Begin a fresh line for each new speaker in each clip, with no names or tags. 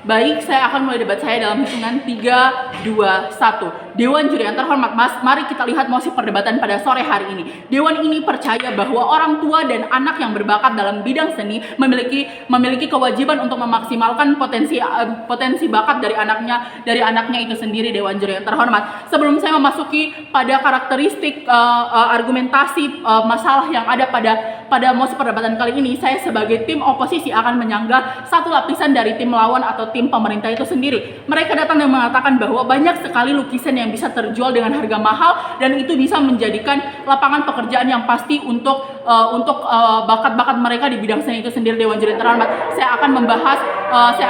Baik, saya akan mulai debat saya dalam hitungan 3, 2, 1. Dewan juri yang terhormat, mari kita lihat mosi perdebatan pada sore hari ini. Dewan ini percaya bahwa orang tua dan anak yang berbakat dalam bidang seni memiliki kewajiban untuk memaksimalkan potensi bakat dari anaknya itu sendiri. Dewan juri yang terhormat, sebelum saya memasuki pada karakteristik argumentasi masalah yang ada pada mosi perdebatan kali ini, saya sebagai tim oposisi akan menyanggah satu lapisan dari tim lawan atau tim pemerintah itu sendiri. Mereka datang dan mengatakan bahwa banyak sekali lukisan yang bisa terjual dengan harga mahal dan itu bisa menjadikan lapangan pekerjaan yang pasti untuk bakat-bakat mereka di bidang seni itu sendiri. Dewan juri terhormat, saya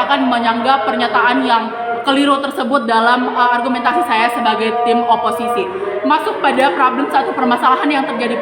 akan menyanggah pernyataan yang keliru tersebut dalam argumentasi saya sebagai tim oposisi. Masuk pada problem satu permasalahan yang terjadi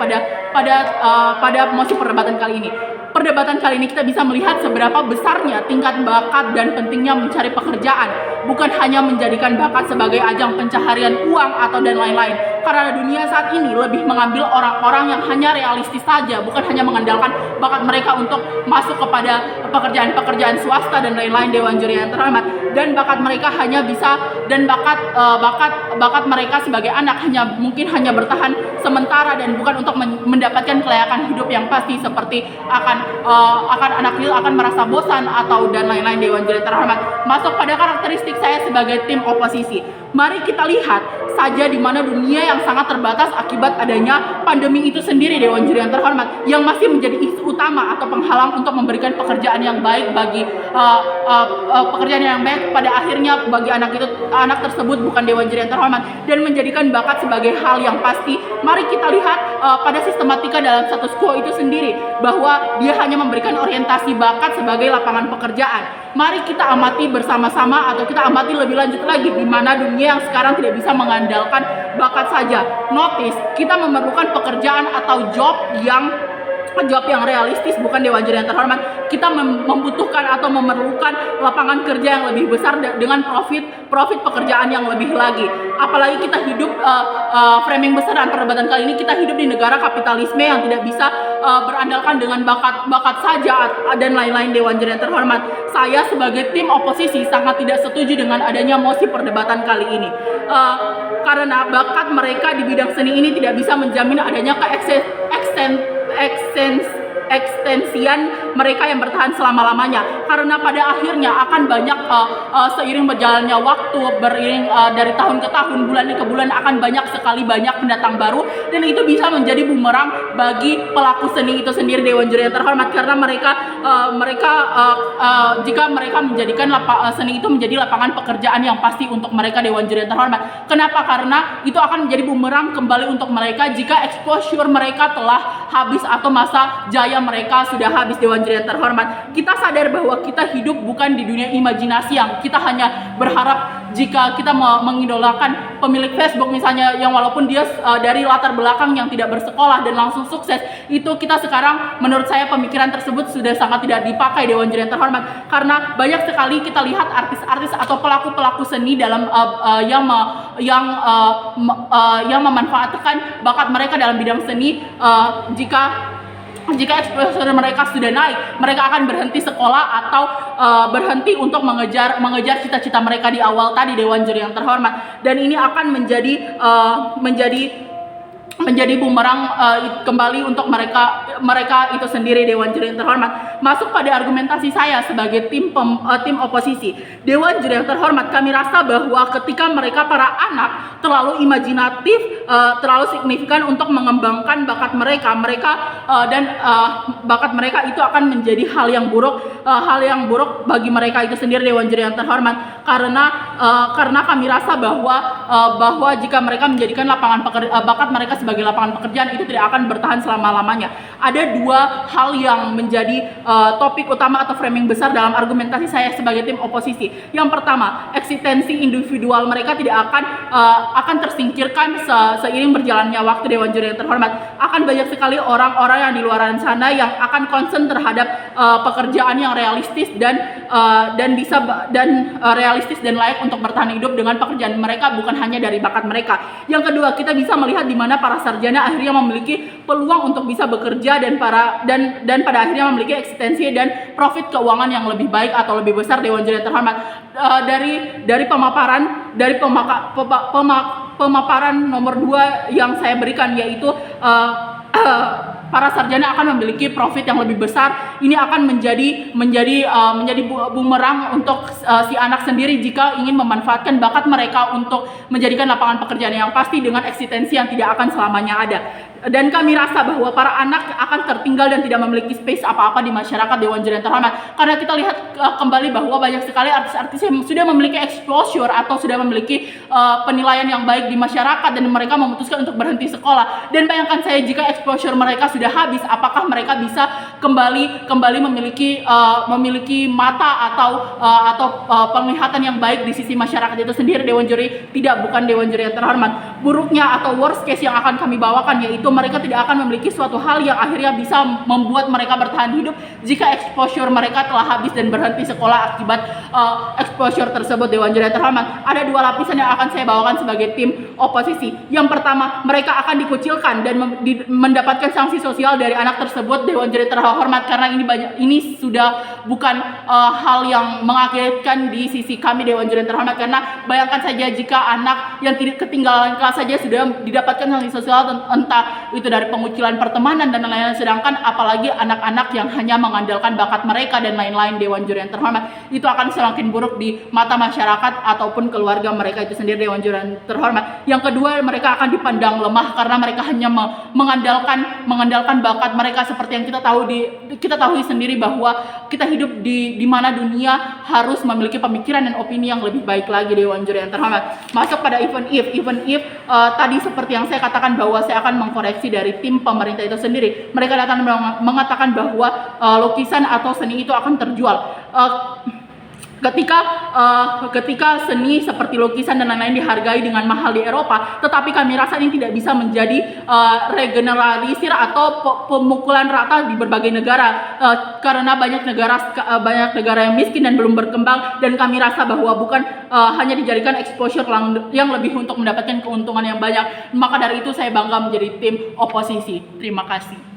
pada mosi perdebatan kali ini. Perdebatan kali ini kita bisa melihat seberapa besarnya tingkat bakat dan pentingnya mencari pekerjaan, bukan hanya menjadikan bakat sebagai ajang pencaharian uang atau dan lain-lain. Karena dunia saat ini lebih mengambil orang-orang yang hanya realistis saja, bukan hanya mengandalkan bakat mereka untuk masuk kepada pekerjaan-pekerjaan swasta dan lain-lain. Dewan juri yang terhormat, dan bakat mereka hanya bisa dan bakat mereka sebagai anak mungkin hanya bertahan sementara dan bukan untuk mendapatkan kelayakan hidup yang pasti, seperti akan anak kecil akan merasa bosan atau dan lain-lain. Dewan juri terhormat, masuk pada karakteristik saya sebagai tim oposisi. Mari kita lihat saja di mana dunia yang sangat terbatas akibat adanya pandemi itu sendiri. Dewan juri yang terhormat, yang masih menjadi isu utama atau penghalang untuk memberikan pekerjaan yang baik bagi pada akhirnya bagi anak tersebut, bukan. Dewan juri yang terhormat, dan menjadikan bakat sebagai hal yang pasti. Mari kita lihat pada sistematika dalam status quo itu sendiri, bahwa dia hanya memberikan orientasi bakat sebagai lapangan pekerjaan. Mari kita amati bersama-sama atau kita amati lebih lanjut lagi di mana dunia yang sekarang tidak bisa mengandalkan bakat saja. Notice, kita memerlukan pekerjaan atau job yang realistis, bukan. Dewan juri yang terhormat, kita membutuhkan atau memerlukan lapangan kerja yang lebih besar dengan profit pekerjaan yang lebih lagi. Apalagi kita hidup framing besar dan perdebatan kali ini, kita hidup di negara kapitalisme yang tidak bisa berandalkan dengan bakat saja dan lain-lain. Dewan juri yang terhormat, saya sebagai tim oposisi sangat tidak setuju dengan adanya mosi perdebatan kali ini, karena bakat mereka di bidang seni ini tidak bisa menjamin adanya ekstensian mereka yang bertahan selama-lamanya, karena pada akhirnya akan banyak seiring berjalannya waktu, dari tahun ke tahun, bulan ke bulan, akan banyak pendatang baru, dan itu bisa menjadi bumerang bagi pelaku seni itu sendiri. Dewan juri yang terhormat, karena jika mereka menjadikan seni itu menjadi lapangan pekerjaan yang pasti untuk mereka. Dewan juri yang terhormat, kenapa? Karena itu akan menjadi bumerang kembali untuk mereka jika exposure mereka telah habis atau masa jaya mereka sudah habis. Dewan juri yang terhormat, kita sadar bahwa kita hidup bukan di dunia imajinasi yang kita hanya berharap jika kita mengidolakan pemilik Facebook misalnya, yang walaupun dia dari latar belakang yang tidak bersekolah dan langsung sukses, itu kita sekarang, menurut saya pemikiran tersebut sudah sangat tidak dipakai. Dewan juri yang terhormat, karena banyak sekali kita lihat artis-artis atau pelaku-pelaku seni dalam yang memanfaatkan bakat mereka dalam bidang seni. Jika exposure mereka sudah naik, mereka akan berhenti sekolah atau berhenti untuk mengejar cita-cita mereka di awal tadi. Dewan juri yang terhormat, dan ini akan menjadi bumerang kembali untuk mereka itu sendiri. Dewan juri yang terhormat, masuk pada argumentasi saya sebagai tim oposisi. Dewan juri yang terhormat, kami rasa bahwa ketika mereka para anak terlalu imajinatif, terlalu signifikan untuk mengembangkan bakat mereka dan bakat mereka itu akan menjadi hal yang buruk bagi mereka itu sendiri. Dewan juri yang terhormat, karena kami rasa bahwa jika mereka menjadikan bakat mereka sebagai lapangan pekerjaan, itu tidak akan bertahan selama-lamanya. Ada dua hal yang menjadi topik utama atau framing besar dalam argumentasi saya sebagai tim oposisi. Yang pertama, eksistensi individual mereka tidak akan tersingkirkan seiring berjalannya waktu. Dewan juri yang terhormat, akan banyak sekali orang-orang yang di luar sana yang akan concern terhadap pekerjaan yang realistis dan realistis dan layak untuk bertahan hidup dengan pekerjaan mereka, bukan hanya dari bakat mereka. Yang kedua, kita bisa melihat di mana para sarjana akhirnya memiliki peluang untuk bisa bekerja dan pada akhirnya memiliki eksistensi dan profit keuangan yang lebih baik atau lebih besar. Dewan Juri yang terhormat, dari pemaparan nomor 2 yang saya berikan, yaitu para sarjana akan memiliki profit yang lebih besar. Ini akan menjadi bumerang untuk si anak sendiri jika ingin memanfaatkan bakat mereka untuk menjadikan lapangan pekerjaan yang pasti dengan eksistensi yang tidak akan selamanya ada. Dan kami rasa bahwa para anak akan tertinggal dan tidak memiliki space apa-apa di masyarakat, Dewan Juri yang terhormat. Karena kita lihat kembali bahwa banyak sekali artis-artis yang sudah memiliki exposure atau sudah memiliki penilaian yang baik di masyarakat dan mereka memutuskan untuk berhenti sekolah. Dan bayangkan saya, jika exposure mereka sudah habis, apakah mereka bisa kembali memiliki mata atau penglihatan yang baik di sisi masyarakat itu sendiri? Dewan Juri bukan Dewan Juri yang terhormat. Buruknya atau worst case yang akan kami bawakan, yaitu mereka tidak akan memiliki suatu hal yang akhirnya bisa membuat mereka bertahan hidup jika exposure mereka telah habis dan berhenti sekolah akibat exposure tersebut. Dewan Juri yang terhormat, ada 2 lapisan yang akan saya bawakan sebagai tim oposisi. Yang pertama, mereka akan dikucilkan dan mendapatkan sanksi sosial dari anak tersebut, Dewan Juri terhormat, karena ini sudah bukan hal yang mengagetkan di sisi kami, Dewan Juri terhormat. Karena bayangkan saja jika anak yang tidak ketinggalan kelas saja sudah didapatkan sanksi sosial, entah itu dari pengucilan pertemanan dan lain-lain, sedangkan apalagi anak-anak yang hanya mengandalkan bakat mereka dan lain-lain, Dewan Juri yang terhormat, itu akan semakin buruk di mata masyarakat ataupun keluarga mereka itu sendiri, Dewan Juri yang terhormat. Yang kedua, mereka akan dipandang lemah karena mereka hanya mengandalkan bakat mereka. Seperti yang kita tahu sendiri bahwa kita hidup di mana dunia harus memiliki pemikiran dan opini yang lebih baik lagi, Dewan Juri yang terhormat. Masuk pada even if tadi seperti yang saya katakan bahwa saya akan mengkoreksi dari tim pemerintah itu sendiri. Mereka datang mengatakan bahwa lukisan atau seni itu akan terjual. Ketika seni seperti lukisan dan lain-lain dihargai dengan mahal di Eropa, tetapi kami rasa ini tidak bisa menjadi regeneralisir atau pemukulan rata di berbagai negara, karena banyak negara yang miskin dan belum berkembang, dan kami rasa bahwa bukan hanya dijadikan exposure yang lebih untuk mendapatkan keuntungan yang banyak. Maka dari itu saya bangga menjadi tim oposisi. Terima kasih.